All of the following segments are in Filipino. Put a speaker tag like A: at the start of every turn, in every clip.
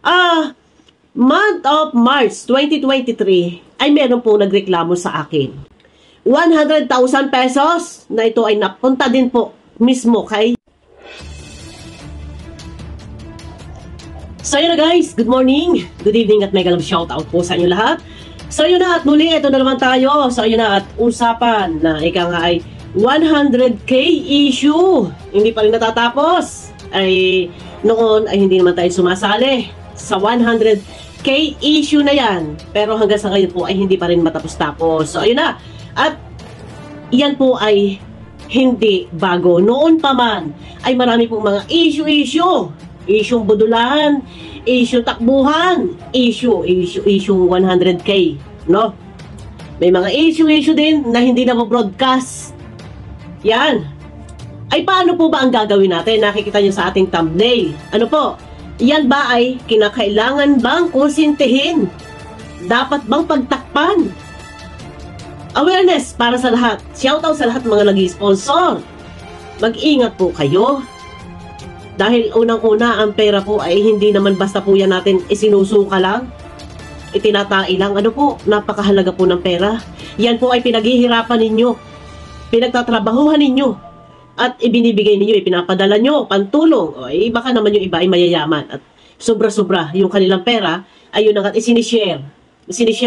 A: Ah, month of March 2023 ay meron po nagreklamo sa akin. 100,000 pesos na ito ay napunta din po mismo kay... So yun na guys, good morning, good evening at mega love shoutout po sa inyo lahat. So yun na at muli, ito na naman tayo. So yun na at usapan na ika nga ay 100k issue. Hindi pa rin natatapos. Ay noon ay hindi naman tayo sumasali sa 100k issue na yan. Pero hanggang sa ngayon po ay hindi pa rin matapos-tapos. So ayun na. At yan po ay hindi bago. Noon pa man ay marami pong mga issue. Issue budulahan, issue takbuhan, issue 100k, no? May mga issue din na hindi na broadcast. Yan. Ay paano po ba ang gagawin natin? Nakikita niyo sa ating thumbnail. Ano po? Yan ba ay kinakailangan bang konsintihin? Dapat bang pagtakpan? Awareness para sa lahat. Shoutout sa lahat mga nag-sponsor. Mag-ingat po kayo. Dahil unang-una, ang pera po ay hindi naman basta po yan natin isinusuka lang, itinatai lang. Ano po, napakahalaga po ng pera. Yan po ay pinaghihirapan ninyo, pinagtatrabahuhan ninyo, at ibinibigay ninyo, ipinapadala nyo, pantulong. O, baka naman yung iba ay mayayaman at sobra-sobra yung kanilang pera, ayun ang isinishare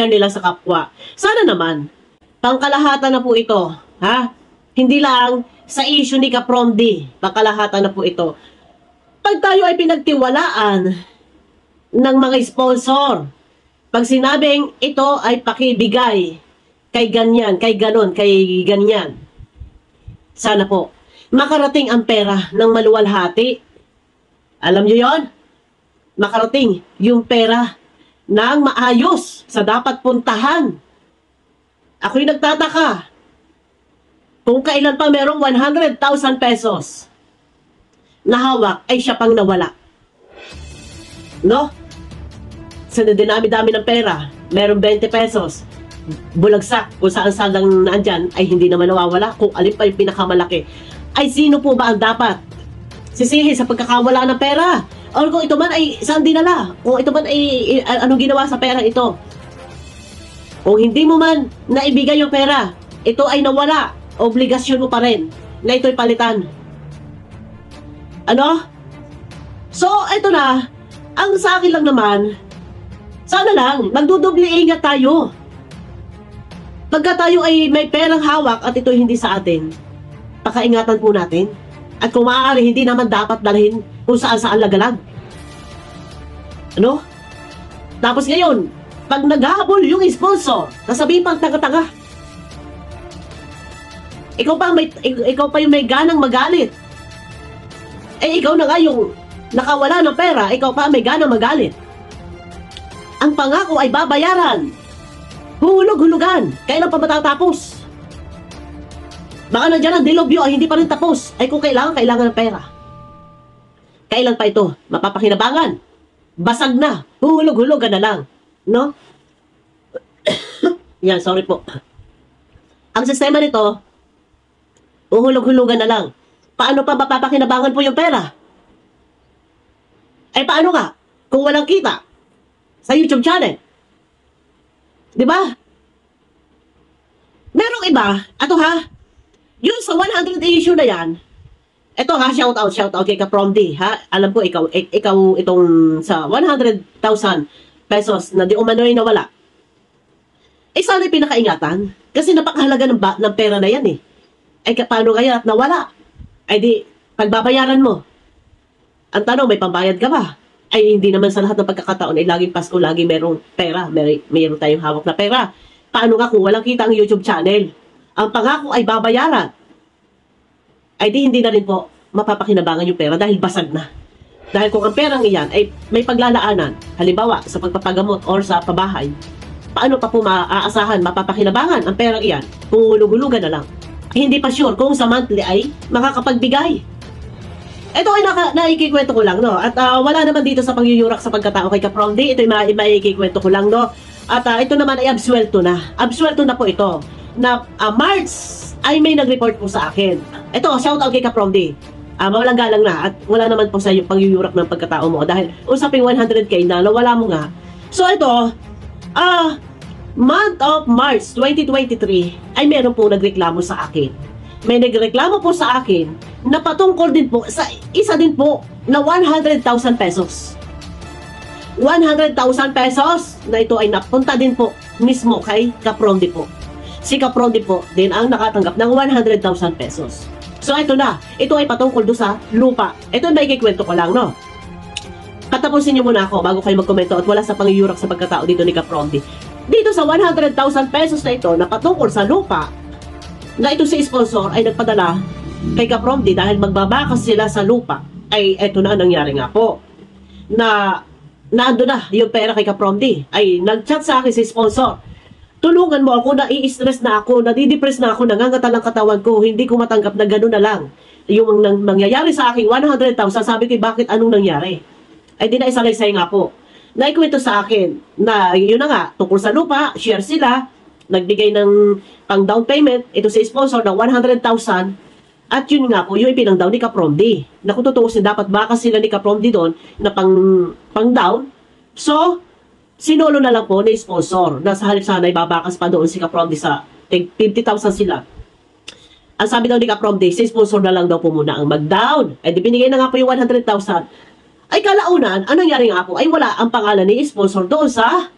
A: nila sa kapwa. Sana naman, pangkalahatan na po ito, ha? Hindi lang sa issue ni Kapromdi, pangkalahatan na po ito. Pag tayo ay pinagtiwalaan ng mga sponsor, pag sinabing ito ay pakibigay kay ganyan, kay ganon, kay ganyan, sana po makarating ang pera ng maluwalhati. Alam nyo yon? Makarating yung pera ng maayos sa dapat puntahan. Ako'y nagtataka kung kailan pa merong 100,000 pesos na hawak ay siya pang nawala. No? Sa dinami-dami ng pera, merong 20 pesos, bulagsak kung saan lang naandyan, ay hindi naman nawawala. Kung alin pa yung pinakamalaki, ay sino po ba ang dapat sisihin sa pagkakawala ng pera? O kung ito man ay saan dinala? Kung ito man ay anong ginawa sa pera ito? Kung hindi mo man naibigay yung pera, ito ay nawala, obligasyon mo pa rin na ito'y palitan. Ano? So, ito na. Ang sa akin lang naman, sana lang, magdudubli ingat tayo. Pagka tayo ay may perang hawak at ito hindi sa atin, pakaingatan po natin. At kung maaari, hindi naman dapat dalhin kung saan lagalag. Ano? Tapos ngayon, pag naghahabol yung sponsor, nasabihin pang taga-taga. Ikaw pa yung may ganang magalit. Eh ikaw na nga yung nakawala ng pera, ikaw pa may ganang magalit. Ang pangako ay babayaran. Hulog-hulugan. Kailan pa matatapos? Baka nandiyan ang dilobyo ay hindi pa rin tapos. Ay kung kailangan ng pera. Kailan pa ito? Mapapakinabangan. Basag na. Hulog-hulugan na lang. No? Yan, sorry po. Ang sistema nito, uhulog-hulugan na lang. Paano pa mapapakinabangan po yung pera? Eh paano nga? Kung walang kita sa YouTube channel. Di ba? Merong iba, ato ha, yun sa 100 issue na yan, eto ha, shoutout kay Kapromdi, ha? Alam ko, ikaw itong sa 100,000 pesos na di umano'y nawala. Eh sana'y pinakaingatan, kasi napakahalaga ng pera na yan eh. Eh paano kaya at nawala? Ay di, pagbabayaran mo. Ang tanong, may pambayad ka ba? Ay hindi naman sa lahat ng pagkakataon ay laging Pasko, laging merong pera, mayroon tayong hawak na pera. Paano nga kung walang kita ang YouTube channel? Ang pangako ay babayaran. Ay di hindi na rin po mapapakinabangan yung pera dahil basag na. Dahil kung ang perang iyan ay may paglalaanan, halimbawa sa pagpapagamot or sa pabahay, paano pa po maaasahan, mapapakinabangan ang perang iyan kung hulug-hulugan na lang? Hindi pa sure kung sa monthly ay makakapagbigay. Ito ay naikikwento ko lang, no? At wala naman dito sa pangyuyurak sa pagkatao kay Kapromdi. Ito ay maikikwento ko lang, no? At ito naman ay absuelto na. Absuelto na po ito. Na March ay may nag-report po sa akin. Ito, shoutout kay Kapromdi. Mawalang galang na at wala naman po sa iyo pangyuyurak ng pagkatao mo dahil usaping 100k na nawala mo nga. So ito, month of March 2023 ay meron po nagreklamo sa akin. May nagreklamo po sa akin na patungkol din po sa isa din po na 100,000 pesos. 100,000 pesos na ito ay napunta din po mismo kay Kaprondi po. Si Kaprondi po din ang nakatanggap ng 100,000 pesos. So ito na, ito ay patungkol do sa lupa. Ito ay may kikwento ko lang, no? Katapusin niyo muna ako bago kayo magkomento at wala sa pangyuyurak sa pagkatao dito ni Kaprondi. Dito sa 100,000 pesos na ito na patungkol sa lupa, na ito si sponsor ay nagpadala kay Kaprondi dahil magbabakas sila sa lupa. Ay ito na nangyari nga po. Naando na yung pera kay Kaprondi. Ay nagchat sa akin si sponsor. Tulungan mo ako, nai-stress na ako, nadidepress na ako, nangangata ng katawan ko, hindi ko matanggap na gano'n na lang. Yung nangyayari sa akin, 100,000, sabi ko, bakit anong nangyari? Ay di na isalaysay nga po. Naikwento sa akin na yun na nga, tungkol sa lupa, share sila, nagbigay ng pang down payment, ito si sponsor ng 100,000, at yun nga po, yung ipinang down ni Kaprondi. Na kung tutuusin, dapat baka sila ni Kaprondi doon na pang down. So, sinolo na lang po ni sponsor na sa halip sana ibabakas pa doon si Kaprondi sa 50,000 sila. Ang sabi daw ni Kaprondi, si sponsor na lang daw po muna ang mag-down. Eh di binigay na nga po yung 100,000. Ay kalaunan, anong nangyari nga po? Ay wala ang pangalan ni sponsor doon sa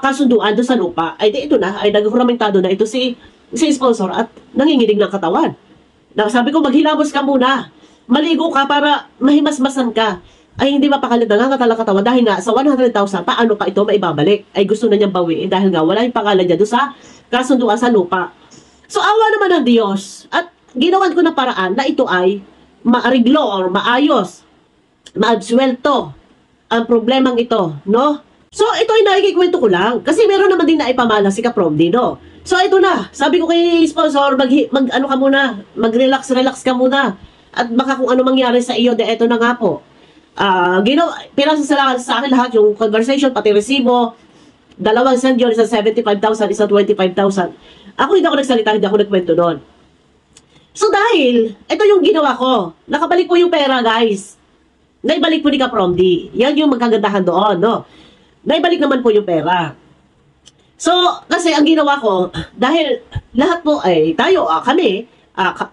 A: kasunduan doon sa lupa. Ay di ito na, ay nagframentado na ito si sponsor at nanginginig ng katawan. Sabi ko, maghilamos ka muna. Maligo ka para mahimasmasan ka. Ay hindi mapakalit na nga talaga katawan dahil nga sa 100,000, paano pa ito maibabalik? Ay gusto na niyang bawiin dahil nga wala yung pangalan niya doon sa kasunduan sa lupa. So awa naman ng Diyos at ginawan ko na paraan na ito ay maariglo or maayos, maabsuelto ang problemang ito, no? So ito ay nakikikwento ko lang kasi meron naman din na ipamala si Kaprondi, no? So ito na, sabi ko kay sponsor, ano ka muna, mag-relax ka muna at baka kung ano mangyari sa iyo, de eto na nga po. Pinasa sa akin lahat yung conversation, pati resibo, dalawang send yun, isa 75,000, isa 25,000. Ako hindi ako nagsalita, hindi ako nagkwento doon. So dahil, ito yung ginawa ko, nakabalik po yung pera guys. Naibalik po ni Kaprondi. Yan yung magkagandahan doon, no? Naibalik naman po yung pera. So, kasi ang ginawa ko, dahil lahat po ay tayo, kami,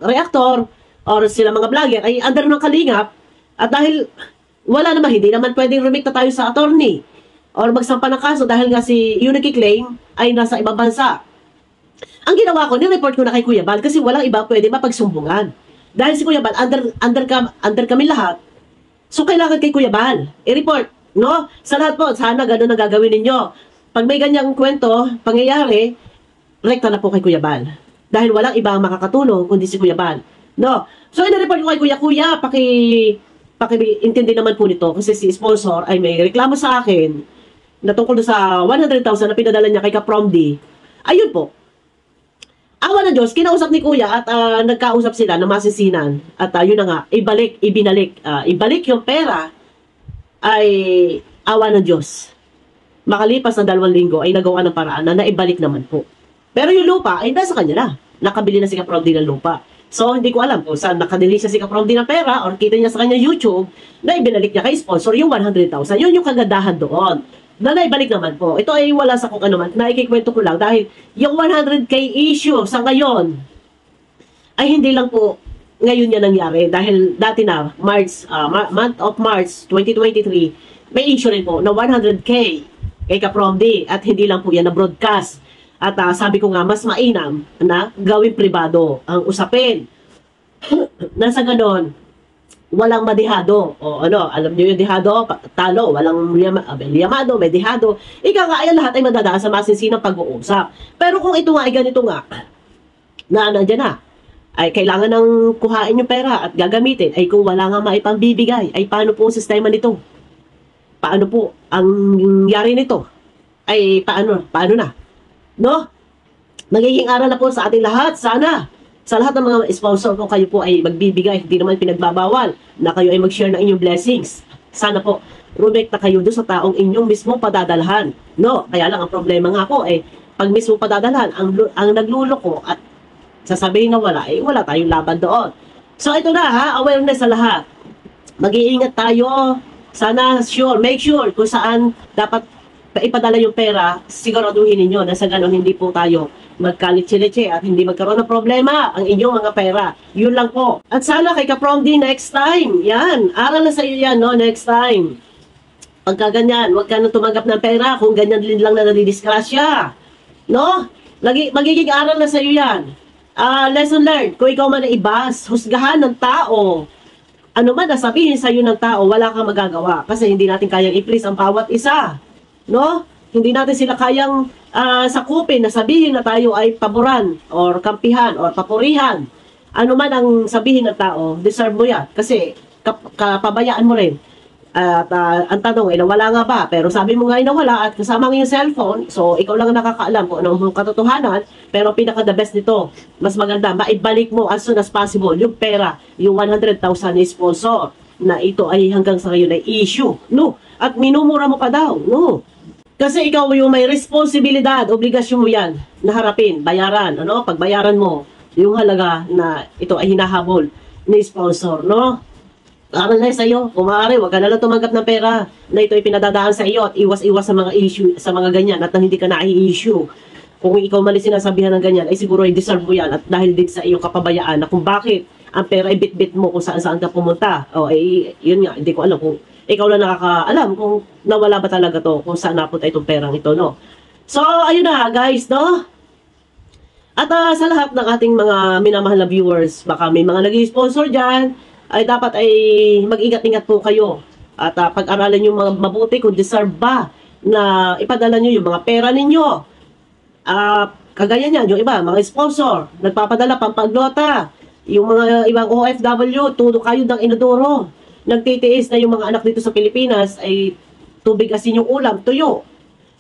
A: reactor, or sila mga vlogger, ay under ng Kalingap, at dahil wala naman, hindi naman pwedeng rumikta tayo sa attorney or magsampa ng kaso dahil nga si Unique Claim ay nasa ibang bansa. Ang ginawa ko, nireport ko na kay Kuya Bal kasi walang iba pwede mapagsumbungan. Dahil si Kuya Bal, under kami lahat, so kailangan kay Kuya Bal i-report, no? Sa lahat po, sana ganun ang gagawin ninyo. Pag may ganyang kwento, pangyayari, rekta na po kay Kuya Bal. Dahil walang iba ang makakatulong kundi si Kuya Bal. No? So, in-report ko kay Kuya, pakiintindi naman po nito kasi si sponsor ay may reklamo sa akin na tungkol sa 100,000 na pinadala niya kay Kaprondi. Ayun po. Awa ng Diyos, kinausap ni Kuya at nagkausap sila ng masisinan. At yun na nga, ibalik yung pera ay awa ng Diyos. Makalipas na 2 linggo ay nagawa ng paraan na naibalik naman po. Pero yung lupa ay nasa kanya na. Nakabili na si Kaprondi ng lupa. So, hindi ko alam kung saan nakadili siya si Kaprondi ng pera or kita niya sa kanya YouTube na ibinalik niya kay sponsor yung 100,000. Yun yung kagandahan doon. Na naibalik naman po. Ito ay wala sa kung ano man. Naikikwento ko lang dahil yung 100k issue sa ngayon ay hindi lang po ngayon yan nangyari. Dahil dati na, month of March 2023, may issue rin po na 100k kay Kaprondi at hindi lang po yan na broadcast. At sabi ko nga, mas mainam na gawing pribado ang usapin. Nasa ganon, walang madihado. O ano, alam niyo yung dihado, talo, walang liyamado, may dihado. Ika nga, ay lahat ay madadaan sa masinsinang pag-uusap. Pero kung ito nga ay ganito nga, na nandiyan na, ay kailangan ng kuhain yung pera at gagamitin, ay kung wala nga maipambibigay, ay paano po ang sistema nito? Paano po ang nangyari nito? Ay paano na? No? Magiging aral na po sa ating lahat. Sana, sa lahat ng mga sponsor kung kayo po ay magbibigay, hindi naman pinagbabawal na kayo ay mag-share ng inyong blessings. Sana po, rumekta kayo doon sa taong inyong mismo padadalhan. No? Kaya lang ang problema nga po ay pag mismo padadalhan, ang nagluloko at sasabihin na wala, eh wala tayong laban doon. So ito na ha, awareness sa lahat. Mag-iingat tayo. Sana make sure kung saan dapat ipadala yung pera, siguraduhin ninyo na sa ganun hindi po tayo magkalit-silitsi at hindi magkaroon ng problema ang inyong mga pera. Yun lang po. At sana kay Kapromdi next time. Yan, aral na sa iyo yan, no, next time. Pagka ganyan, huwag ka nang tumanggap ng pera kung ganyan din lang na nadidiskrasya. No? Magiging aral na sa iyo yan. Lesson learned, kung ikaw man ay ibas, husgahan ng tao, ano man na sabihin sa iyo ng tao, wala kang magagawa kasi hindi natin kayang i-please ang bawat isa. No? Hindi natin sila kayang sakupin na sabihin na tayo ay paboran or kampihan or papurihan. Ano man ang sabihin ng tao, deserve mo yan. Kasi kapabayaan mo rin. At ang tanong ay nawala nga ba? Pero sabi mo nga ay nawala at kasama ng yung cellphone, so ikaw lang ang nakakaalam kung anong katotohanan. Pero pinaka the best nito, mas maganda, maibalik mo as soon as possible yung pera, yung 100,000 sponsor na ito ay hanggang sa ngayon ay issue. No? At minumura mo pa daw. No? Kasi ikaw yung may responsibilidad, obligasyon mo yan na harapin, bayaran. Ano? Pagbayaran mo yung halaga na ito ay hinahabol ni sponsor. No? Aral na sa iyo, kung maaari, huwag ka na lang tumanggap ng pera na ito ay pinadadaan sa iyo at iwas-iwas sa mga issue, sa mga ganyan at hindi ka na i-issue. Kung ikaw mali sinasabihan ng ganyan, ay siguro ay deserve mo yan at dahil din sa iyong kapabayaan na kung bakit ang pera ay bit-bit mo kung saan-saan ka pumunta. O ay, yun nga, hindi ko alam kung ikaw lang nakakaalam kung nawala ba talaga to, kung saan napunta itong perang ito, no? So, ayun na, guys, no? At sa lahat ng ating mga minamahal na viewers, baka may mga nag-sponsor dyan, ay dapat ay mag-ingat-ingat po kayo. At pag-aralan nyo mga mabuti kung deserve ba na ipadala nyo yung mga pera ninyo. Kagaya niyan, yung iba, mga sponsor, nagpapadala pampaglota. Yung mga ibang OFW, tudo kayo ng inodoro. Nagtitiis na yung mga anak dito sa Pilipinas ay tubig asin yung ulam, tuyo.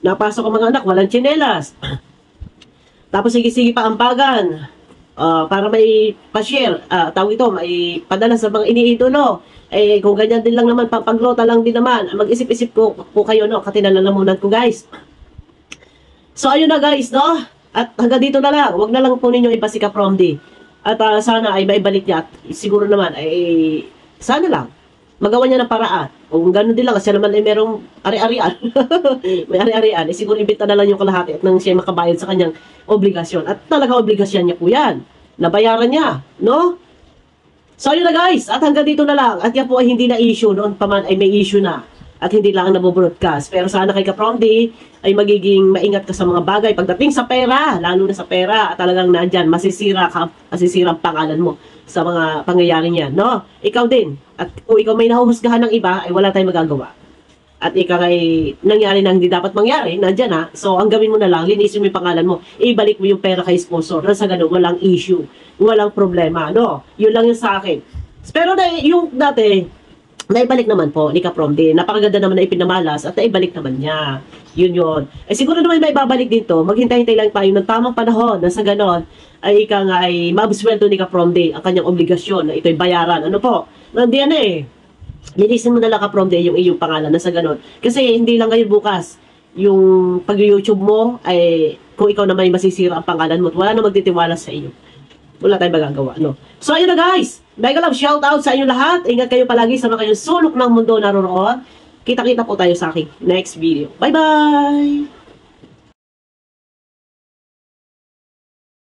A: Napasok ang mga anak, walang tsinelas. Tapos sige-sige pa ambagan. Para may pa-share, tawag ito, may padala sa mga iniidolo. Eh, kung ganyan din lang naman, pampaglota lang din naman. Mag-isip-isip po kayo, no? Katinalalamunan ko, guys. So, ayun na, guys, no? At hanggang dito na lang. Huwag na lang po ninyo iba si Kapromdi. At sana ay maibalik niya. At siguro naman, ay sana lang magawa niya ng paraan. Kung gano'n din lang, kasi naman ay merong ari-arian. May ari-arian. Eh, siguro ibita na lang yung kalahati at nang siya makabayad sa kanyang obligasyon. At talaga obligasyon niya po yan. Nabayaran niya. No? So, yun na guys. At hanggang dito na lang. At yan po ay hindi na issue. Noon pa man ay may issue na. At hindi lang nabobroadcast. Pero sana kay Kapromdi ay magiging maingat ka sa mga bagay. Pagdating sa pera, lalo na sa pera, at talagang nandyan, masisira ang pangalan mo sa mga pangyayari niyan, no? Ikaw din. At kung ikaw may nahuhusgahan ng iba, ay wala tayong magagawa. At ikaw ay nangyari na hindi dapat mangyari, nandyan ha. So, ang gawin mo na lang, linisin mo yung pangalan mo, ibalik mo yung pera kay sponsor. Na sa ganun, walang issue, walang problema, no? Yun lang yung sa akin. Pero yung dati, naibalik naman po ni Kapromdi. Napakaganda naman na ipinamalas at naibalik naman niya. Yun. Eh siguro naman may babalik dito. Maghintay-hintay lang tayo ng tamang panahon na sa ganon ay ika nga ay mabusweldo ni Kapromdi ang kanyang obligasyon na ito'y bayaran. Ano po? Nandiyan na eh. Linisin mo na lang Kapromdi yung iyong pangalan na sa ganon. Kasi hindi lang ngayon bukas yung pag-YouTube mo ay kung ikaw na may masisira ang pangalan mo at wala na magtitiwala sa iyo. Wala tayong magagawa, no? So, ayun na guys. Mega love, shout out sa inyo lahat. Ingat kayo palagi sa mga kayong sulok ng mundo naroroon. Kita-kita po tayo sa aking next video. Bye-bye!